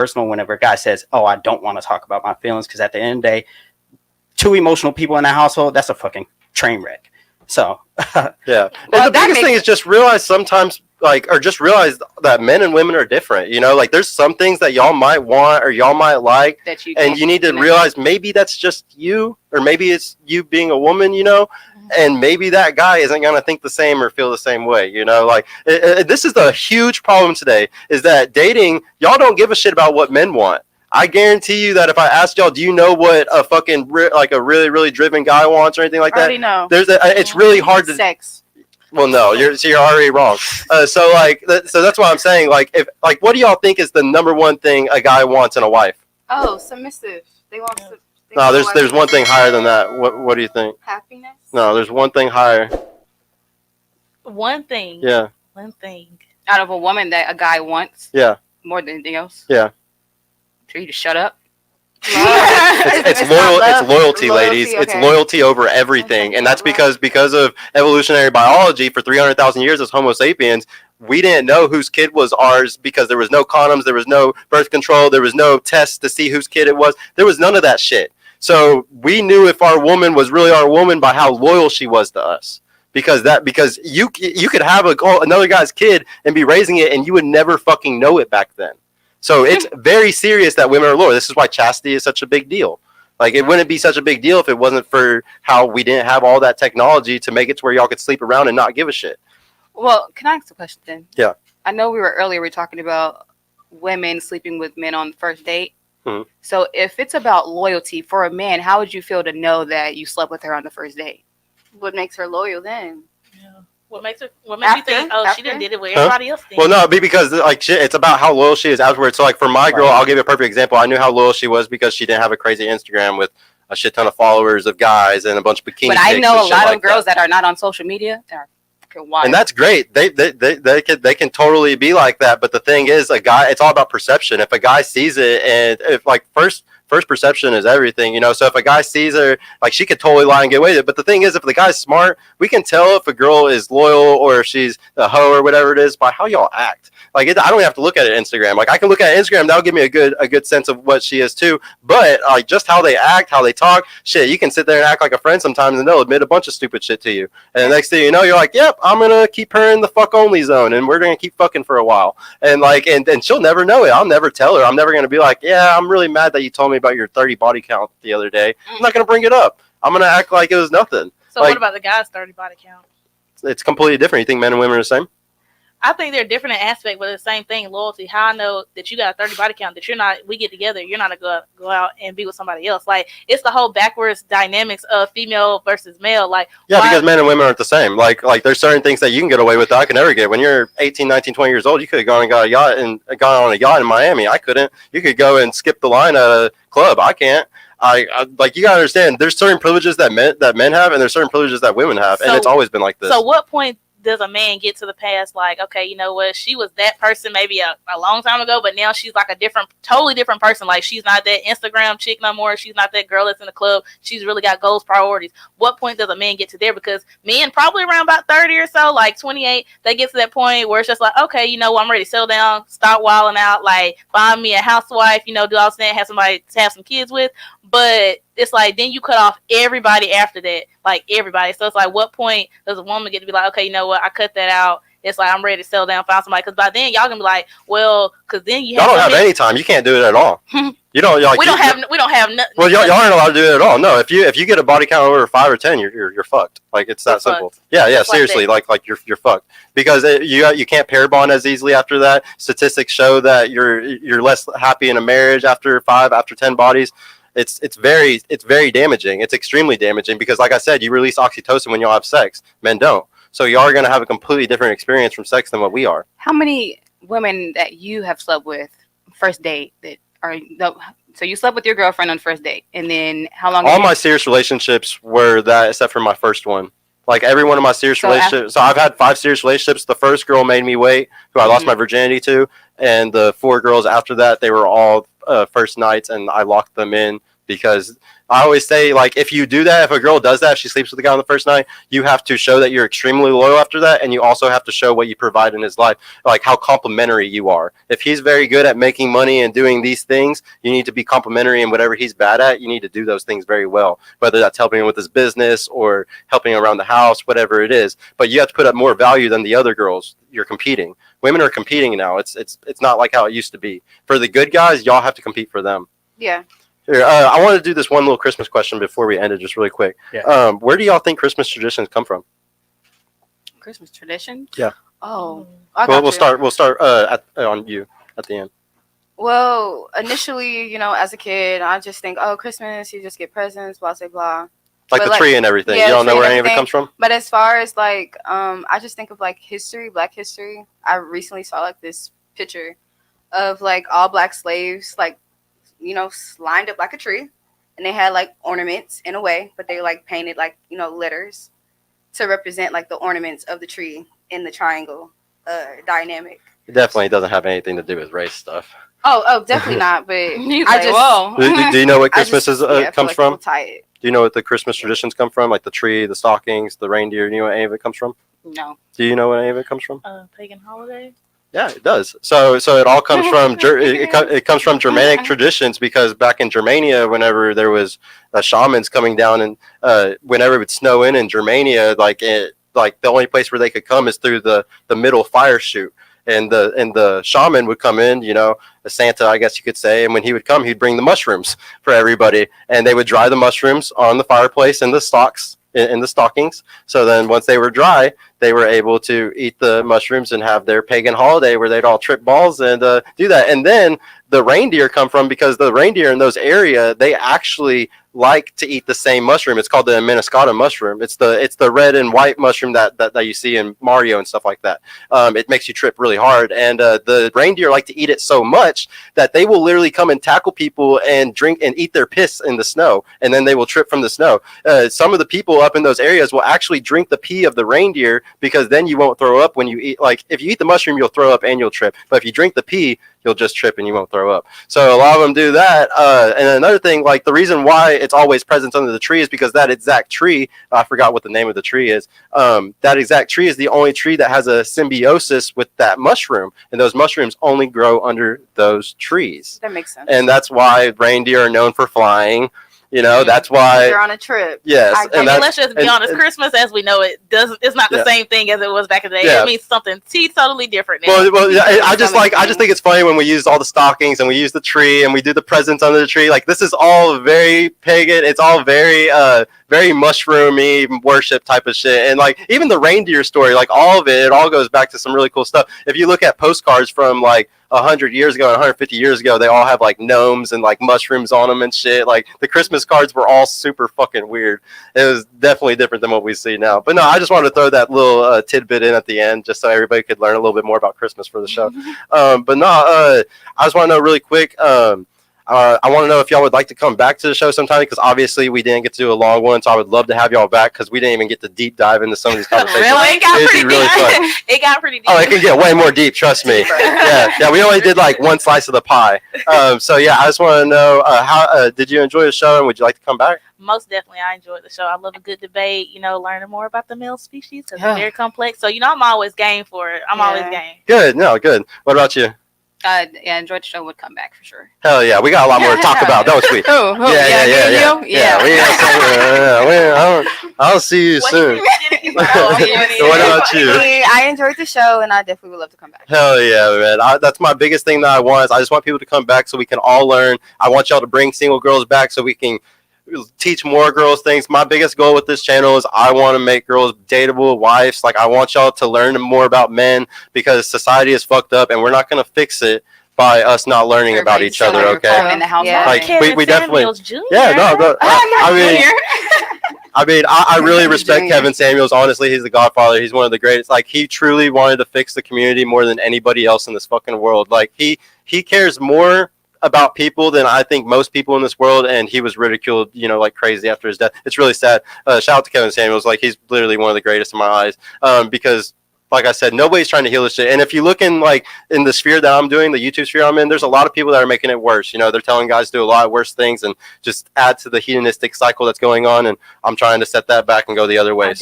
personal whenever a guy says, "Oh, I don't want to talk about my feelings," because at the end of the day, two emotional people in that household, that's a fucking train wreck. So yeah. Well, And the biggest thing is just realize sometimes, like, or just realize that men and women are different. You know, like there's some things that y'all might want or y'all might like, that and you need to realize maybe that's just you, or maybe it's you being a woman, you know, and maybe that guy isn't going to think the same or feel the same way, you know. Like this is the huge problem today, is that dating, y'all don't give a shit about what men want. I guarantee you that if I asked y'all, do you know what a fucking like a really, really driven guy wants or anything like that? I already know. It's really hard to. Sex. Well, no, you're already wrong. So that's why I'm saying, like, if like, what do y'all think is the number one thing a guy wants in a wife? Oh, submissive. They want. No, there's one thing higher than that. What do you think? Happiness. No, there's one thing higher. One thing. Yeah. One thing. Out of a woman that a guy wants. Yeah. More than anything else. Yeah. For you to shut up. It's loyalty, ladies. Okay. It's loyalty over everything, and that's because of evolutionary biology. For 300,000 years as Homo sapiens, we didn't know whose kid was ours because there was no condoms, there was no birth control, there was no tests to see whose kid it was. There was none of that shit. So we knew if our woman was really our woman by how loyal she was to us. Because you could have another guy's kid and be raising it, and you would never fucking know it back then. So it's very serious that women are loyal. This is why chastity is such a big deal. Like, it wouldn't be such a big deal if it wasn't for how we didn't have all that technology to make it to where y'all could sleep around and not give a shit. Well, can I ask a question then? Yeah. I know we were talking about women sleeping with men on the first date. Mm-hmm. So if it's about loyalty for a man, how would you feel to know that you slept with her on the first date? What makes her loyal then? Yeah. What makes you think, she done did it with everybody else did? Well, no, because like shit, it's about how loyal she is afterwards. So like for my girl, I'll give you a perfect example. I knew how loyal she was because she didn't have a crazy Instagram with a shit ton of followers of guys and a bunch of bikini. But I know a lot of girls that are not on social media. They're wild. And that's great. They can totally be like that. But the thing is, a guy, it's all about perception. If a guy sees it, and if like first perception is everything, you know. So if a guy sees her, like, she could totally lie and get away with it. But the thing is, if the guy's smart, we can tell if a girl is loyal or if she's a hoe or whatever it is by how y'all act. Like, I don't have to look at it Instagram. Like, I can look at Instagram, that'll give me a good sense of what she is too. But like, just how they act, how they talk, shit, you can sit there and act like a friend sometimes, and they'll admit a bunch of stupid shit to you. And the next thing you know, you're like, yep, I'm gonna keep her in the fuck only zone, and we're gonna keep fucking for a while. And like, and she'll never know it. I'll never tell her. I'm never gonna be like, yeah, I'm really mad that you told me about your 30 body count the other day. I'm not gonna bring it up. I'm gonna act like it was nothing. So like, what about the guy's 30 body count? It's completely different. You think men and women are the same? I think they're different in aspect, but the same thing. Loyalty. How I know that you got a 30 body count, that you're not. We get together. You're not gonna go out and be with somebody else. Like, it's the whole backwards dynamics of female versus male. Like, yeah, because men and women aren't the same. Like there's certain things that you can get away with that I can never get. When you're 18, 19, 20 years old, you could have gone and got a yacht and gone on a yacht in Miami. I couldn't. You could go and skip the line at a club. I can't. I like, you gotta understand. There's certain privileges that men have, and there's certain privileges that women have, and it's always been like this. So what point does a man get to the past, like, okay, you know what, she was that person maybe a long time ago, but now she's like a totally different person. Like, she's not that Instagram chick no more. She's not that girl that's in the club. She's really got goals, priorities. What point does a man get to there? Because men probably around about 30 or so, like 28, they get to that point where it's just like, okay, you know, I'm ready to settle down, start wilding out, like, find me a housewife, you know, do all this thing, have somebody to have some kids with. But it's like, then you cut off everybody after that, like everybody. So it's like, what point does a woman get to be like, okay, you know what, I cut that out. It's like, I'm ready to settle down, find somebody. Because by then y'all gonna be like, well, because then y'all don't have any time. You can't do it at all. You don't. Like, we don't have nothing. Well, y'all aren't allowed to do it at all. No, if you get a body count over 5 or 10, you're fucked. Like, it's that simple. Fucked. Yeah. Seriously, like you're fucked, because you can't pair bond as easily after that. Statistics show that you're less happy in a marriage after 10 bodies. It's very damaging. It's extremely damaging, because, like I said, you release oxytocin when y'all have sex. Men don't. So y'all are going to have a completely different experience from sex than what we are. How many women that you have slept with first date so you slept with your girlfriend on first date, and then how long? All my serious relationships were that, except for my first one. Like, every one of my serious relationships. So I've had 5 serious relationships. The first girl made me wait, who I lost my virginity to, and the 4 girls after that, they were all first nights, and I locked them in because I always say, like, if you do that, if a girl does that, if she sleeps with the guy on the first night, you have to show that you're extremely loyal after that, and you also have to show what you provide in his life, like how complimentary you are. If he's very good at making money and doing these things, you need to be complimentary, and whatever he's bad at, you need to do those things very well, whether that's helping him with his business or helping him around the house, whatever it is. But you have to put up more value than the other girls you're competing. Women are competing now. It's not like how it used to be. For the good guys, y'all have to compete for them. Yeah. Here, I want to do this one little Christmas question before we end it, just really quick. Yeah. Where do y'all think Christmas traditions come from? Christmas tradition? Yeah. Oh. We'll start on you at the end. Well, initially, as a kid, I just think, oh, Christmas, you just get presents, blah, blah, blah. Like the tree and everything. Yeah, you don't know where any of it everything. comes from? But as far as I just think of history, Black history. I recently saw this picture of all Black slaves, lined up like a tree, and they had ornaments in a way, but they painted letters to represent the ornaments of the tree in the triangle dynamic. It definitely doesn't have anything to do with race stuff. Oh, definitely not. But whoa. Do you know what Christmas comes from? Tie it. Do you know what the Christmas traditions come from? Like the tree, the stockings, the reindeer. Do you know what any of it comes from? No. Do you know what any of it comes from? Pagan holiday. Yeah, it does. So it all comes from it comes from Germanic traditions, because back in Germania, whenever there was shamans coming down, and whenever it would snow in Germania, the only place where they could come is through the middle fire chute. And the shaman would come in, a Santa, I guess you could say, and when he would come, he'd bring the mushrooms for everybody, and they would dry the mushrooms on the fireplace in the stockings. So then once they were dry, they were able to eat the mushrooms and have their pagan holiday where they'd all trip balls and do that. And then the reindeer come from, because the reindeer in those areas, they actually like to eat the same mushroom. It's called the Minnesota mushroom. It's the red and white mushroom that you see in Mario and stuff like that. It makes you trip really hard, and the reindeer like to eat it so much that they will literally come and tackle people and drink and eat their piss in the snow, and then they will trip from the snow. Some of the people up in those areas will actually drink the pee of the reindeer, because then you won't throw up when you eat. If you eat the mushroom, you'll throw up and you'll trip, but if you drink the pee, you'll just trip and you won't throw up. So a lot of them do that. And another thing, the reason why it's always present under the tree is because that exact tree, I forgot what the name of the tree is. That exact tree is the only tree that has a symbiosis with that mushroom. And those mushrooms only grow under those trees. That makes sense. And that's why reindeer are known for flying. That's why you're on a trip. Yes, Let's just be honest. Christmas, as we know it, it's not the same thing as it was back in the day. Yeah. It means something totally different now. Well, I just think it's funny when we use all the stockings and we use the tree and we do the presents under the tree. This is all very pagan. It's all very very mushroomy worship type of shit. And even the reindeer story, all of it all goes back to some really cool stuff. If you look at postcards from 100 years ago and 150 years ago, they all have gnomes and mushrooms on them and shit. The Christmas cards were all super fucking weird. It was definitely different than what we see now. But no, I just wanted to throw that little tidbit in at the end, just so everybody could learn a little bit more about Christmas for the show. But no, I just want to know really quick. I want to know if y'all would like to come back to the show sometime, because obviously we didn't get to do a long one, so I would love to have y'all back, because we didn't even get to deep dive into some of these conversations. Really? It got pretty really deep. fun. It got pretty deep. Oh, it can get way more deep, trust me. Yeah, we only did one slice of the pie. So yeah, I just want to know, how did you enjoy the show, and would you like to come back? Most definitely, I enjoyed the show. I love a good debate, learning more about the male species, because they're very complex. So, I'm always game for it. I'm always game. Good. Good. What about you? Yeah, enjoyed the show. Would come back for sure. Hell yeah, we got a lot more to talk about, don't we? I'll see you soon. What about you? I enjoyed the show, and I definitely would love to come back. Hell yeah, man. That's my biggest thing that I want. Is I just want people to come back so we can all learn. I want y'all to bring single girls back so we can teach more girls things. My biggest goal with this channel is I want to make girls dateable wives. I want y'all to learn more about men, because society is fucked up, and we're not going to fix it by us not learning about each other. Okay. In the house. We definitely. Yeah. No. I really respect Kevin Samuels. Honestly, he's the godfather. He's one of the greatest. He truly wanted to fix the community more than anybody else in this fucking world. He cares more about people than I think most people in this world, and he was ridiculed, crazy after his death. It's really sad. Shout out to Kevin Samuels. He's literally one of the greatest in my eyes, because like I said, nobody's trying to heal this shit. And if you look in like in the sphere that I'm doing, the YouTube sphere I'm in, there's a lot of people that are making it worse. You know, they're telling guys to do a lot of worse things and just add to the hedonistic cycle that's going on. And I'm trying to set that back and go the other way. So